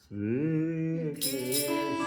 Sri Krishna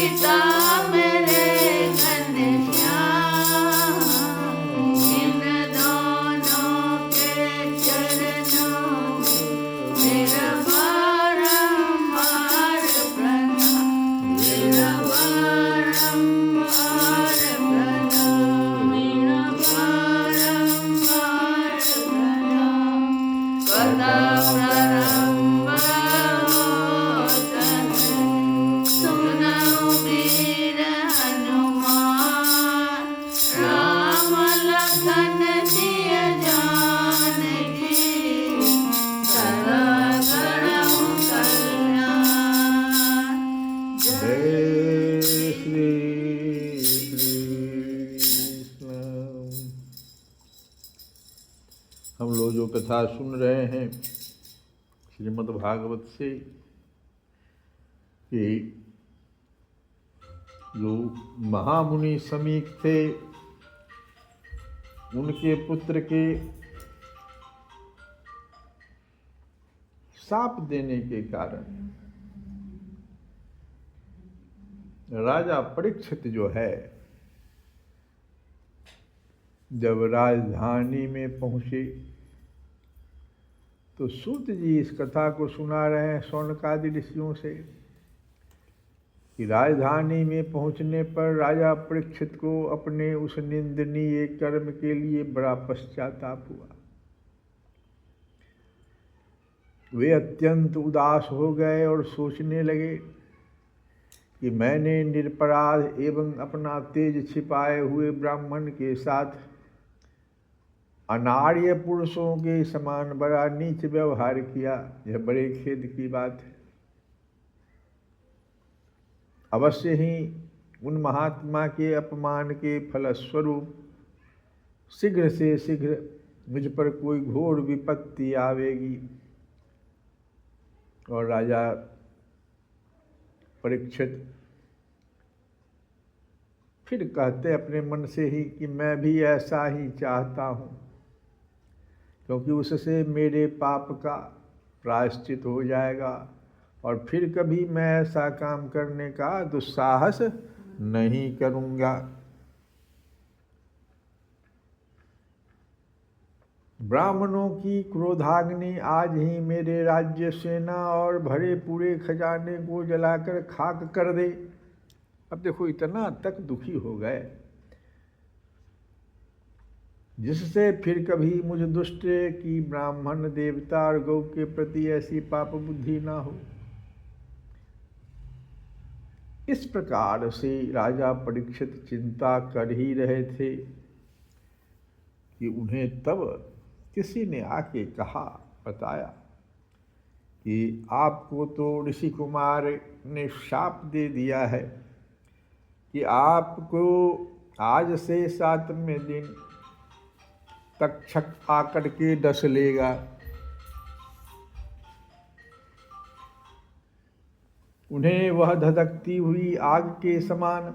पिता मेरे कथा सुन रहे हैं श्रीमद् भागवत से कि जो महामुनि समीक थे उनके पुत्र के शाप देने के कारण राजा परीक्षित जो है जब राजधानी में पहुँचे तो सूत जी इस कथा को सुना रहे हैं शौनकादि ऋषियों से कि राजधानी में पहुंचने पर राजा परीक्षित को अपने उस निंदनीय कर्म के लिए बड़ा पश्चाताप हुआ। वे अत्यंत उदास हो गए और सोचने लगे कि मैंने निरपराध एवं अपना तेज छिपाए हुए ब्राह्मण के साथ अनार्य पुरुषों के समान बड़ा नीच व्यवहार किया। यह बड़े खेद की बात है। अवश्य ही उन महात्मा के अपमान के फलस्वरूप शीघ्र से शीघ्र मुझ पर कोई घोर विपत्ति आवेगी। और राजा परीक्षित फिर कहते अपने मन से ही कि मैं भी ऐसा ही चाहता हूँ, क्योंकि उससे मेरे पाप का प्रायश्चित हो जाएगा और फिर कभी मैं ऐसा काम करने का दुस्साहस नहीं करूँगा। ब्राह्मणों की क्रोधाग्नि आज ही मेरे राज्य सेना और भरे पूरे खजाने को जलाकर खाक कर दे। अब देखो इतना तक दुखी हो गए जिससे फिर कभी मुझ दुष्ट की ब्राह्मण देवता और गौ के प्रति ऐसी पाप बुद्धि ना हो। इस प्रकार से राजा परीक्षित चिंता कर ही रहे थे कि उन्हें तब किसी ने आके कहा बताया कि आपको तो ऋषि कुमार ने शाप दे दिया है कि आपको आज से 7वें दिन तक्षक आकर के डस लेगा। उन्हें वह धधकती हुई आग के समान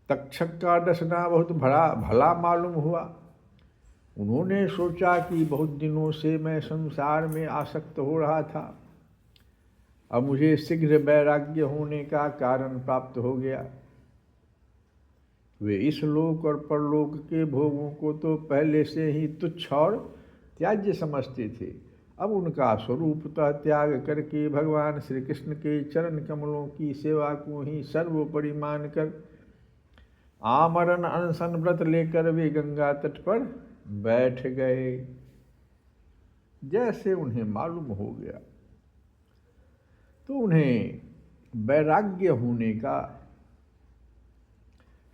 तक्षक का डसना बहुत भला मालूम हुआ। उन्होंने सोचा कि बहुत दिनों से मैं संसार में आसक्त हो रहा था, अब मुझे शीघ्र वैराग्य होने का कारण प्राप्त हो गया। वे इस लोक और परलोक के भोगों को तो पहले से ही तुच्छ और त्याज्य समझते थे। अब उनका स्वरूपतः त्याग करके भगवान श्री कृष्ण के चरण कमलों की सेवा को ही सर्वोपरि मानकर आमरण अनशन व्रत लेकर वे गंगा तट पर बैठ गए। जैसे उन्हें मालूम हो गया तो उन्हें वैराग्य होने का,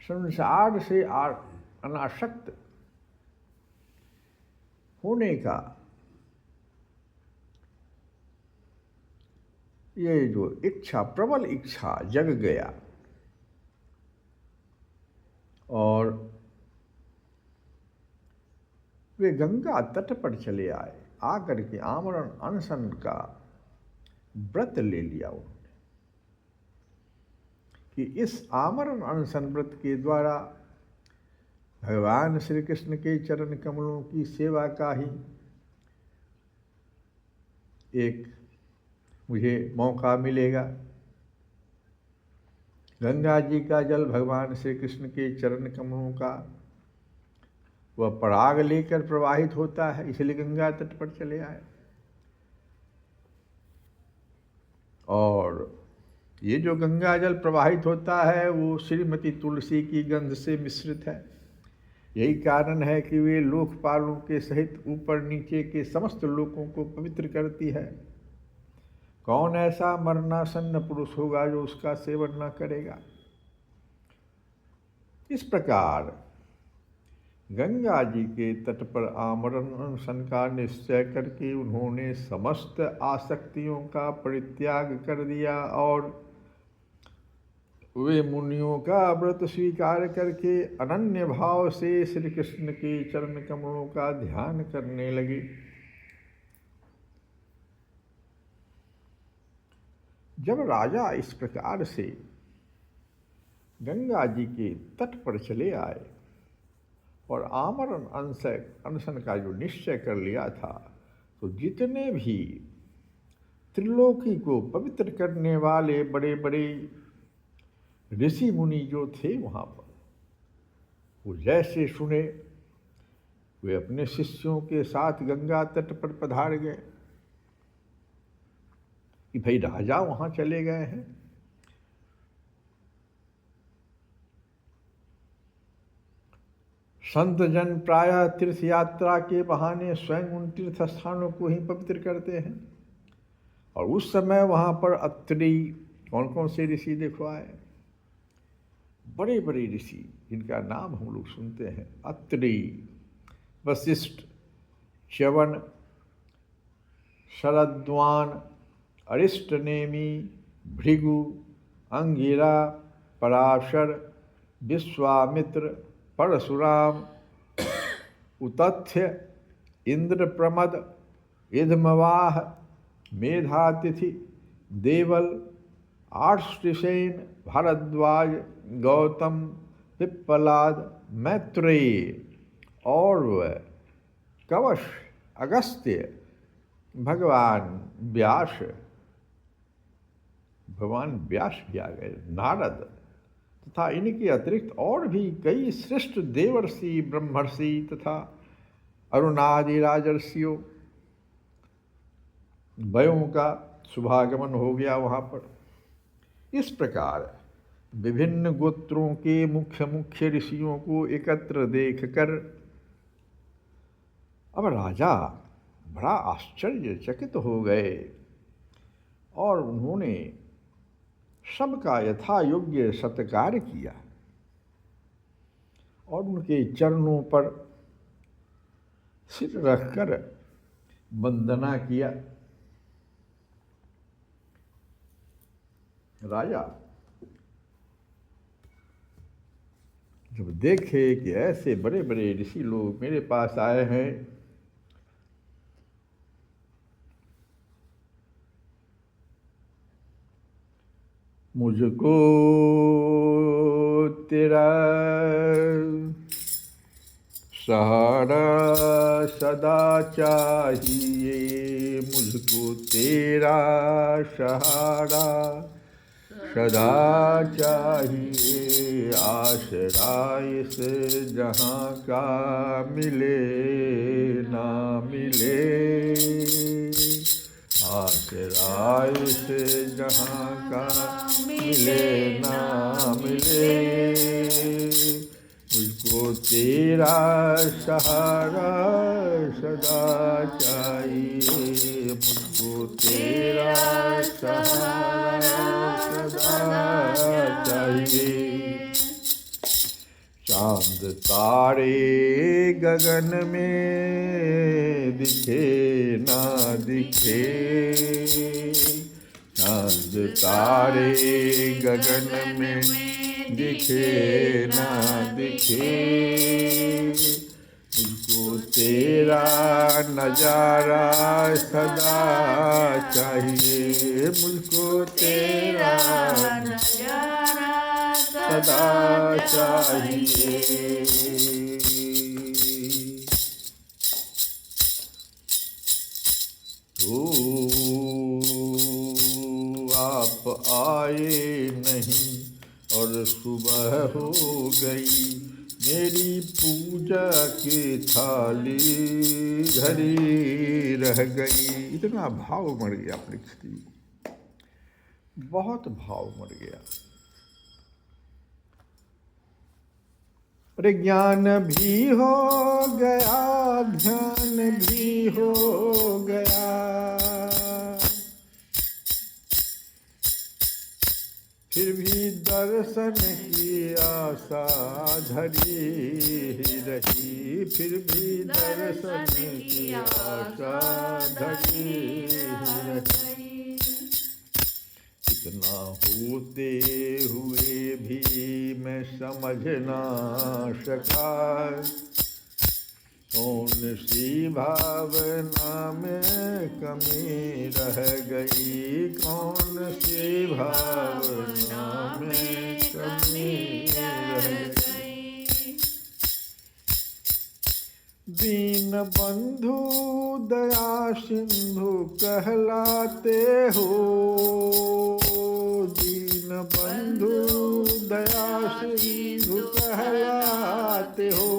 संसार से अनासक्त होने का ये जो इच्छा, प्रबल इच्छा जग गया और वे गंगा तट पर चले आए। आकर के आमरण अनशन का व्रत ले लिया उन्होंने कि इस आमरण अनशन व्रत के द्वारा भगवान श्री कृष्ण के चरण कमलों की सेवा का ही एक मुझे मौका मिलेगा। गंगा जी का जल भगवान श्री कृष्ण के चरण कमलों का वह पराग लेकर प्रवाहित होता है, इसलिए गंगा तट पर चले आए। और ये जो गंगा जल प्रवाहित होता है वो श्रीमती तुलसी की गंध से मिश्रित है। यही कारण है कि वे लोकपालों के सहित ऊपर नीचे के समस्त लोगों को पवित्र करती है। कौन ऐसा मरणासन्न पुरुष होगा जो उसका सेवन न करेगा। इस प्रकार गंगा जी के तट पर आमरण अनशन का निश्चय करके उन्होंने समस्त आसक्तियों का परित्याग कर दिया और वे मुनियों का व्रत स्वीकार करके अनन्य भाव से श्री कृष्ण के चरण कमलों का ध्यान करने लगे। जब राजा इस प्रकार से गंगा जी के तट पर चले आए और आमरण अनशन का जो निश्चय कर लिया था, तो जितने भी त्रिलोकी को पवित्र करने वाले बड़े बड़े ऋषि मुनि जो थे वहाँ पर, वो जैसे सुने वे अपने शिष्यों के साथ गंगा तट पर पधार गए कि भाई राजा वहाँ चले गए हैं। संत जन प्रायः तीर्थ यात्रा के बहाने स्वयं उन तीर्थ स्थानों को ही पवित्र करते हैं, और उस समय वहाँ पर अत्रि, कौन कौन से ऋषि देखो आए, बड़े बड़े ऋषि जिनका नाम हम लोग सुनते हैं, अत्रि, वशिष्ठ, च्यवन, शरद्वान, अरिष्टनेमि, भृगु, अंगिरा, पराशर, विश्वामित्र, परशुराम, उतथ्य, इंद्रप्रमद, इधमवाह, मेधातिथि, देवल, आर्षसेन, भारद्वाज, गौतम, पिप्पलाद, मैत्रेय और कवश, अगस्त्य, भगवान व्यास भी आ गए, नारद तथा इनके अतिरिक्त और भी कई श्रेष्ठ देवर्षि, ब्रह्मर्षि तथा अरुणादि राजर्षियों वयों का शुभागमन हो गया वहाँ पर। इस प्रकार विभिन्न गोत्रों के मुख्य मुख्य ऋषियों को एकत्र देखकर अब राजा बड़ा आश्चर्यचकित हो गए और उन्होंने सबका यथा योग्य सत्कार किया और उनके चरणों पर सिर रखकर वंदना किया। राजा जब देखे कि ऐसे बड़े बड़े ऋषि लोग मेरे पास आए हैं, मुझको तेरा सहारा सदा चाहिए, मुझको तेरा सहारा सदा चाहिए, आसरा इस जहाँ का मिले ना मिले, आसरा इस जहाँ का मिले ना मिले, मुझको तेरा सहारा सदा चाहिए, मुझको तेरा सहारा सदा चाहिए। चांद तारे गगन में दिखे ना दिखे, चांद तारे गगन में दिखे ना दिखे, मुझको तेरा नजारा सदा चाहिए, मुझको तेरा नजारा सदा चाहिए। आप आए नहीं और सुबह हो गई, मेरी पूजा की थाली धरी रह गई। इतना भाव मर गया परीक्षित, बहुत भाव मर गया। प्रज्ञान भी हो गया, ध्यान भी हो गया, फिर भी दर्शन की आशा धरी ही रही, फिर भी दर्शन की आशा धरी ही रही। इतना होते हुए भी मैं समझ ना सका, कौन सी भावना में कमी रह गई, कौन सी भावना में कमी रह गई। दीन बंधु दया सिंधु कहलाते हो, दीन बंधु दया सिंधु कहलाते हो,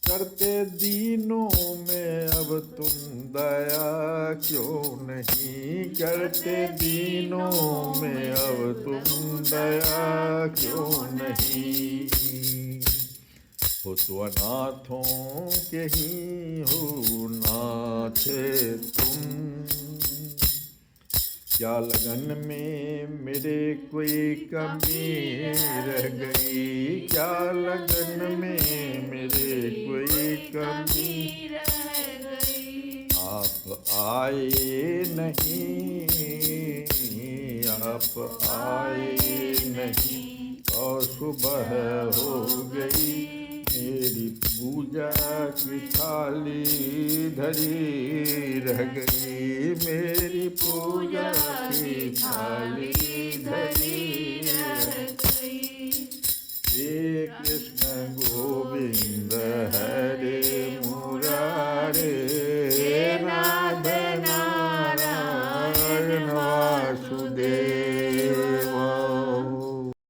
करते दीनों में अब तुम दया क्यों नहीं, करते दीनों में अब तुम दया क्यों नहीं। हो तो अनाथों के ही हो नाथ तुम, क्या लगन में मेरे कोई कमी रह गई, क्या लगन में मेरे कोई कमी रह गई। आप आए नहीं, आप आए नहीं, और सुबह हो गई, मेरी पूजा की थाली धरी रह गई, मेरी पूजा की थाली